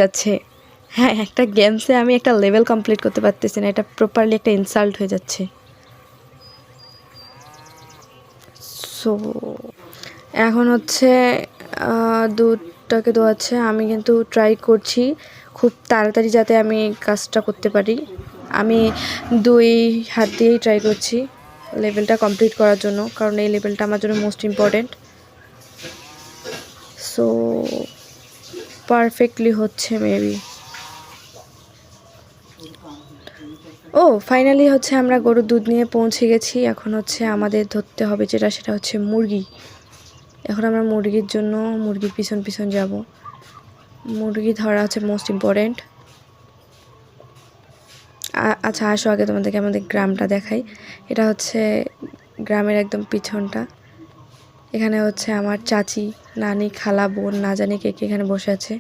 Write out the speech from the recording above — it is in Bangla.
যাচ্ছে। হ্যাঁ, একটা গেমসে আমি একটা লেভেল কমপ্লিট করতে পারতেছি না, এটা প্রপারলি একটা ইনসাল্ট হয়ে যাচ্ছে। সো এখন হচ্ছে দুধটাকে দোয়াচ্ছে, আমি কিন্তু ট্রাই করছি খুব তাড়াতাড়ি যাতে আমি কাজটা করতে পারি। আমি 2 হাত দিয়েই ট্রাই করছি লেভেলটা কমপ্লিট করার জন্য, কারণ এই লেভেলটা আমার জন্য মোস্ট ইম্পর্ট্যান্ট। সো পারফেক্টলি হচ্ছে মেবি। ও ফাইনালি হচ্ছে আমরা গরুর দুধ নিয়ে পৌঁছে গেছি। এখন হচ্ছে আমাদের ধরতে হবে সেটা হচ্ছে মুরগি। এখন আমরা মুরগির জন্য মুরগির পিছন পিছন যাব। মুরগি ধরা হচ্ছে মোস্ট ইম্পর্ট্যান্ট। আচ্ছা আসো আগে তোমাদেরকে আমাদের গ্রামটা দেখাই। এটা হচ্ছে গ্রামের একদম পিছনটা। এখানে হচ্ছে আমার চাচি, নানি, খালা, বোন, না জানি কে কে এখানে বসে আছে।